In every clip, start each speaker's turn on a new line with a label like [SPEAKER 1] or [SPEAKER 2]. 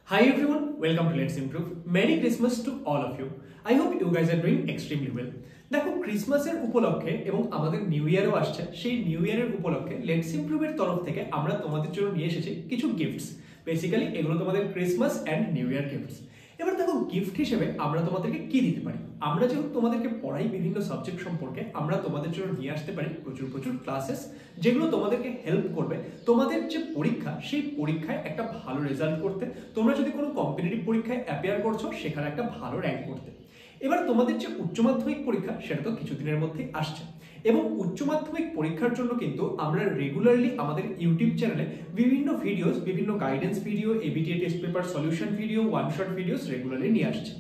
[SPEAKER 1] Hi everyone, welcome to Let's Improve. Merry Christmas to all of you. I hope you guys are doing extremely well. দেখো ক্রিসমাসের উপলক্ষে এবং আমাদের new ইয়ারও আসছে, সেই নিউ ইয়ারের উপলক্ষে লেটস ইমপ্রুভের তরফ থেকে আমরা তোমাদের জন্য নিয়ে এসেছি কিছু গিফটস। বেসিক্যালি এগুলো তোমাদের Christmas and new year gifts. এবার দেখো গিফট হিসেবে আমরা তোমাদেরকে কি দিতে পারি। আমরা যেহেতু তোমাদেরকে পড়াই বিভিন্ন সাবজেক্ট সম্পর্কে, আমরা তোমাদের জন্য নিয়ে আসতে পারি প্রচুর ক্লাসেস, যেগুলো তোমাদেরকে হেল্প করবে তোমাদের যে পরীক্ষা, সেই পরীক্ষায় একটা ভালো রেজাল্ট করতে। তোমরা যদি কোনো কম্পিটিটিভ পরীক্ষায় অ্যাপিয়ার করছো, সেখানে একটা ভালো র্যাঙ্ক করতে। এবার তোমাদের যে উচ্চ মাধ্যমিক পরীক্ষা, সেটা তো কিছুদিনের মধ্যেই আসছে, এবং উচ্চ মাধ্যমিক পরীক্ষার জন্য কিন্তু আমরা রেগুলারলি আমাদের ইউটিউব চ্যানেলে বিভিন্ন ভিডিওস, বিভিন্ন guidance video, ABTA test paper solution video, one shot videos regularly নিয়ে আসছে।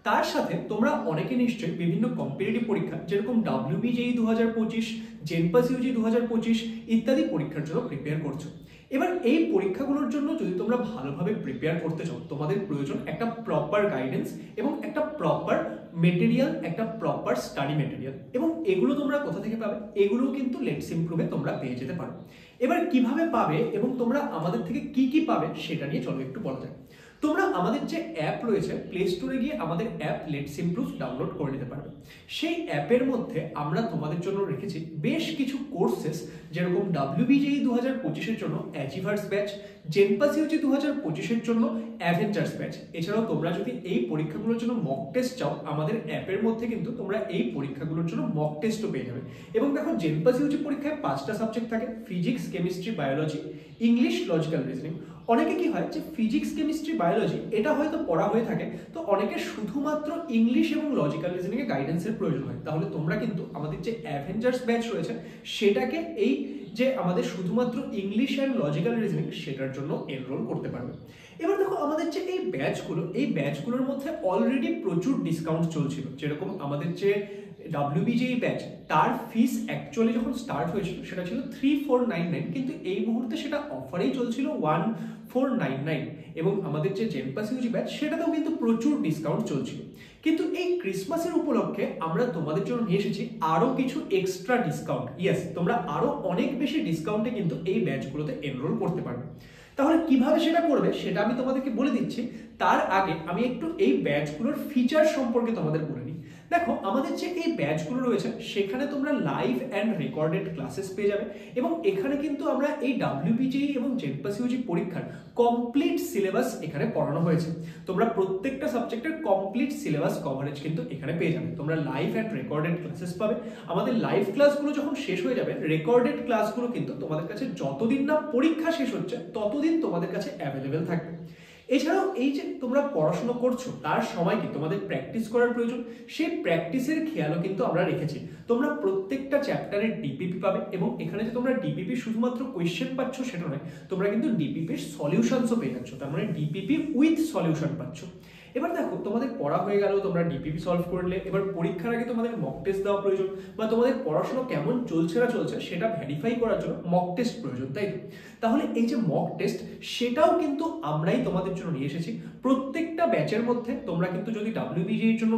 [SPEAKER 1] তার সাথে তোমরা অনেকে নিশ্চয়ই বিভিন্ন কম্পিটিটিভ পরীক্ষা যেরকম WBJEE 2025, জেনপাস ইউজি 2025 ইত্যাদি পরীক্ষার জন্য প্রিপেয়ার করছো। এবার এই পরীক্ষাগুলোর জন্য যদি তোমরা ভালোভাবে প্রিপেয়ার করতে চাও, তোমাদের প্রয়োজন একটা প্রপার গাইডেন্স এবং একটা প্রপার মেটেরিয়াল, একটা প্রপার স্টাডি মেটেরিয়াল। এবং এগুলো তোমরা কোথা থেকে পাবে? এগুলো কিন্তু লেটস ইমপ্রুভে তোমরা পেয়ে যেতে পারো। এবার কিভাবে পাবে এবং তোমরা আমাদের থেকে কি পাবে সেটা নিয়ে চলো একটু বলা যাক। তোমরা আমাদের যে অ্যাপ রয়েছে, প্লে স্টোরে গিয়ে আমাদের অ্যাপ লেটস ইমপ্রুভ ডাউনলোড করে নিতে পারবে। সেই অ্যাপের মধ্যে আমরা তোমাদের জন্য রেখেছি বেশ কিছু কোর্সেস, যেরকম WBJEE 2025-এর জন্য অ্যাচিভার্স ব্যাচ, জেনপাস ইউজি 2025-এর জন্য অ্যাভেঞ্জার্স ব্যাচ। এছাড়াও তোমরা যদি এই পরীক্ষাগুলোর জন্য মক টেস্ট চাও, আমাদের অ্যাপের মধ্যে কিন্তু তোমরা এই পরীক্ষাগুলোর জন্য মক টেস্টও পেয়ে যাবে। এবং দেখো জেনপাস ইউজি পরীক্ষায় 5টা সাবজেক্ট থাকে: physics, chemistry, biology, English, logical reasoning. অনেকে কি হয় যে ফিজিক্স, কেমিস্ট্রি, বায়োলজি এটা হয়তো পড়া হয়ে থাকে, তো অনেকে শুধুমাত্র ইংলিশ এবং লজিক্যাল রিজনিং এ গাইডেন্সের প্রয়োজন হয়। তাহলে তোমরা কিন্তু আমাদের যে অ্যাভেঞ্জার্স ব্যাচ রয়েছে, সেটাকে এই যে আমাদের শুধুমাত্র ইংলিশ অ্যান্ড লজিক্যাল রিজনিং, সেটার জন্য এনরোল করতে পারবে। এবার দেখো আমাদের যে এই ব্যাচগুলোর মধ্যে অলরেডি প্রচুর ডিসকাউন্ট চলছিল। যেরকম আমাদের যে WBJEE ব্যাচ, তার ফিস অ্যাকচুয়ালি যখন স্টার্ট হয়েছিল সেটা ছিল 3499, কিন্তু এই মুহূর্তে সেটা অফারেই চলছিল 1499। এবং আমাদের যে জেনপাস ইউজি ব্যাচ, সেটাতেও কিন্তু প্রচুর ডিসকাউন্ট চলছিল। কিন্তু এই ক্রিসমাসের উপলক্ষে আমরা তোমাদের জন্য নিয়ে এসেছি আরো কিছু এক্সট্রা ডিসকাউন্ট। ইয়েস, তোমরা আরো অনেক বেশি ডিসকাউন্টে কিন্তু এই ব্যাচগুলোতে এনরোল করতে পারবে। তাহলে কিভাবে সেটা করবে সেটা আমি তোমাদেরকে বলে দিচ্ছি। তার আগে আমি একটু এই ব্যাচগুলোর ফিচার সম্পর্কে তোমাদের বলে নিই। দেখো আমাদের যে এই ব্যাচগুলো রয়েছে, সেখানে তোমরা লাইভ অ্যান্ড রেকর্ডেড ক্লাসেস পেয়ে যাবে। এবং এখানে কিন্তু আমরা এই WBJEE এবং জেনপাস ইউজি পরীক্ষার কমপ্লিট সিলেবাস এখানে পড়ানো হয়েছে। তোমরা প্রত্যেকটা সাবজেক্টের কমপ্লিট সিলেবাস কভারেজ কিন্তু এখানে পেয়ে যাবে। তোমরা লাইভ অ্যান্ড রেকর্ডেড ক্লাসেস পাবে। আমাদের লাইভ ক্লাসগুলো যখন শেষ হয়ে যাবে, রেকর্ডেড ক্লাসগুলো কিন্তু তোমাদের কাছে যতদিন না পরীক্ষা শেষ হচ্ছে, ততদিন তোমাদের কাছে অ্যাভেলেবেল থাকবে। এছাড়াও এই যে তোমরা পড়াশোনা করছো, তার সময় কি তোমাদের প্র্যাকটিস করার প্রয়োজন, সেই প্র্যাকটিসের খেয়ালও কিন্তু আমরা রেখেছি। তোমরা প্রত্যেকটা চ্যাপ্টারের ডিপিপি পাবে, এবং এখানে যে তোমরা ডিপিপি শুধুমাত্র কোয়েশ্চেন পাচ্ছ সেটা নয়, তোমরা কিন্তু ডিপিপির সলিউশনসও পেয়ে যাচ্ছ। তার মানে ডিপিপি উইথ সলিউশন পাচ্ছ। এবার দেখো তোমাদের পড়া হয়ে গেল, তোমরা ডিপিপি সলভ করলে, এবার পরীক্ষার আগে তোমাদের মক টেস্ট দেওয়া প্রয়োজন, বা তোমাদের পড়াশোনা কেমন চলছে না চলছে সেটা ভেরিফাই করার জন্য মক টেস্ট প্রয়োজন, তাই তো? তাহলে এই যে মক টেস্ট, সেটাও কিন্তু আমরাই তোমাদের জন্য নিয়ে এসেছি। প্রত্যেকটা ব্যাচের মধ্যে তোমরা কিন্তু যদি WBJEE-র জন্য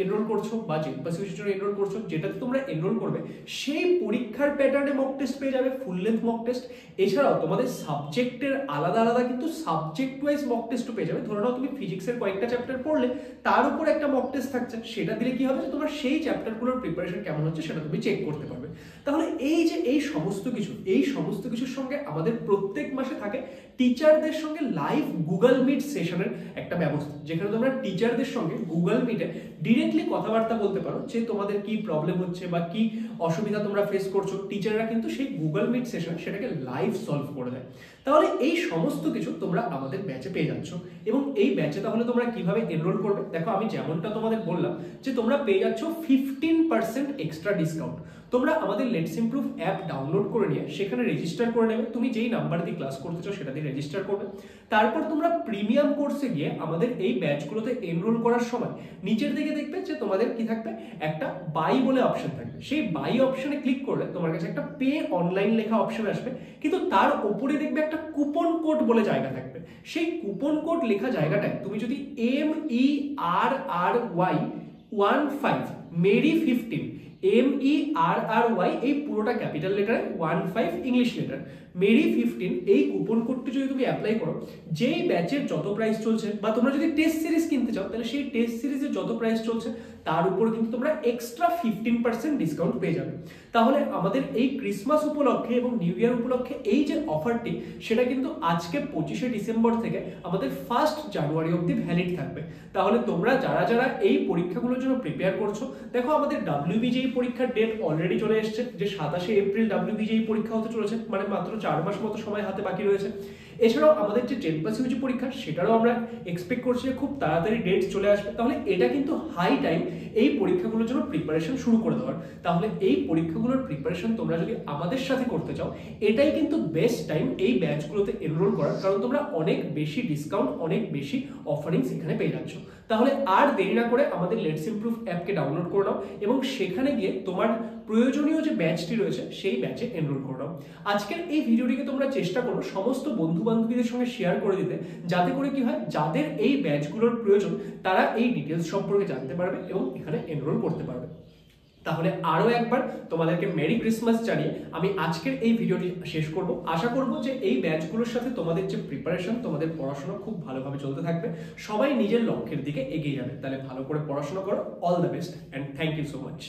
[SPEAKER 1] এনরোল করছো বা জেনপাস ইউজির জন্য এনরোল করছো, যেটাতে তোমরা এনরোল করবে, সেই পরীক্ষার প্যাটার্নে মক টেস্ট পেয়ে যাবে, ফুল লেন্থ মক টেস্ট। এছাড়াও তোমাদের সাবজেক্টের আলাদা কিন্তু সাবজেক্ট ওয়াইজ মক টেস্টও পেয়ে যাবে। ধরে নাও তুমি ফিজিক্সের কয়েকটা চ্যাপ্টার পড়লে, তার উপর একটা মক টেস্ট থাকছে, সেটা দিলে কি হবে, তোমার সেই চ্যাপ্টারগুলোর প্রিপারেশন কেমন হচ্ছে সেটা তুমি চেক করতে পারবে। তাহলে এই যে এই সমস্ত কিছুর সঙ্গে আমাদের প্রত্যেক মাসে থাকে টিচারদের সঙ্গে লাইভ গুগল মিট সেশনের একটা ব্যবস্থা, যেখানে তোমরা টিচারদের সঙ্গে গুগল মিটে ডিরেক্টলি কথাবার্তা বলতে পারো যে তোমাদের কি প্রবলেম হচ্ছে বা কি অসুবিধা তোমরা ফেস করছো। টিচাররা কিন্তু সেই গুগল মিট সেশনে সেটাকে লাইভ সলভ করে দেয়। তাহলে এই সমস্ত কিছু তোমরা আমাদের ব্যাচে পেয়ে যাচ্ছ। এবং এই ব্যাচে তাহলে তোমরা কিভাবে এনরোল করবে? দেখো আমি যেমনটা তোমাদের বললাম যে তোমরা পেয়ে যাচ্ছ 15% এক্সট্রা ডিসকাউন্ট। তোমরা আমাদের লেটস ইমপ্রুভ অ্যাপ ডাউনলোড করে নিয়ে সেখানে রেজিস্টার করে নেবে। তুমি যেই নাম্বার দিয়ে ক্লাস করতে চাও সেটা দিয়ে রেজিস্টার করবে। তারপর তোমরা প্রিমিয়াম কোর্সে গিয়ে আমাদের এই ব্যাচগুলোতে এনরোল করার সময় নিচের দিকে দেখবে যে তোমাদের কি থাকবে, একটা বাই বলে অপশন থাকবে। সেই বাই অপশনে ক্লিক করলে তোমার কাছে একটা পে অনলাইন লেখা অপশন আসবে, কিন্তু তার উপরে দেখবে একটা কুপন কোড বলে জায়গা থাকবে। সেই কুপন কোড লেখা জায়গাটায় তুমি যদি MERRY 15 মেরি 15 MERRY এই পুরোটা ক্যাপিটাল লেটারে 15 ইংলিশ লেটার মেরি 15 এই কুপন কোডটি যদি তুমি অ্যাপ্লাই করো, যেই ব্যাচের যত প্রাইস চলছে বা তোমরা যদি টেস্ট সিরিজ কিনতে চাও তাহলে সেই টেস্ট সিরিজের যত প্রাইস চলছে তার উপর কিন্তু তোমরা এক্সট্রা 15% ডিসকাউন্ট পেয়ে যাবে। তাহলে আমাদের এই ক্রিসমাস উপলক্ষে এবং নিউ ইয়ার উপলক্ষে এই যে অফারটি সেটা কিন্তু আজকে 25শে ডিসেম্বর থেকে আমাদের 1 জানুয়ারি অবধি ভ্যালিড থাকবে। তাহলে তোমরা যারা যারা এই পরীক্ষাগুলোর জন্য প্রিপেয়ার করছো, দেখো আমাদের WBJEE পরীক্ষার ডেট অলরেডি চলে এসেছে, যে 27শে এপ্রিল WBJEE পরীক্ষা হতে চলেছে, মানে মাত্র 4 মাস মতো সময় হাতে বাকি রয়েছে। এছাড়াও আমাদের যে 10+ ইউজি পরীক্ষা সেটারও আমরা এক্সপেক্ট করছি যে খুব তাড়াতাড়ি ডেট চলে আসবে। তাহলে এটা কিন্তু হাই টাইম এই পরীক্ষাগুলোর জন্য প্রিপারেশন শুরু করে দেওয়ার। তাহলে এই পরীক্ষাগুলোর প্রিপারেশন তোমরা যদি আমাদের সাথে করতে চাও, এটাই কিন্তু বেস্ট টাইম এই ব্যাচগুলোতে এনরোল করার, কারণ তোমরা অনেক বেশি ডিসকাউন্ট, অনেক বেশি অফারিংস এখানে পেয়ে যাচ্ছ। তাহলে আর দেরি না করে আমাদের লেটস ইমপ্রুভ অ্যাপকে ডাউনলোড করে নাও এবং সেখানে গিয়ে তোমার প্রয়োজনীয় যে ব্যাচটি রয়েছে সেই ব্যাচে এনরোল করে নাও। আজকের এই ভিডিওটিকে তোমরা চেষ্টা করো সমস্ত বন্ধু বান্ধবীদের সঙ্গে শেয়ার করে দিতে, যাতে করে কি হয়, যাদের এই ব্যাচগুলোর প্রয়োজন তারা এই ডিটেলস সম্পর্কে জানতে পারবে এবং এখানে এনরোল করতে পারবে। তাহলে আরো একবার তোমাদেরকে মেরি ক্রিসমাস জানিয়ে আমি আজকের এই ভিডিওটি শেষ করব। আশা করব যে এই ব্যাচগুলোর সাথে তোমাদের যে প্রিপারেশন, তোমাদের পড়াশোনা খুব ভালোভাবে চলতে থাকবে, সবাই নিজের লক্ষ্যের দিকে এগিয়ে যাবে। তাহলে ভালো করে পড়াশোনা করো। All the best and thank you so much.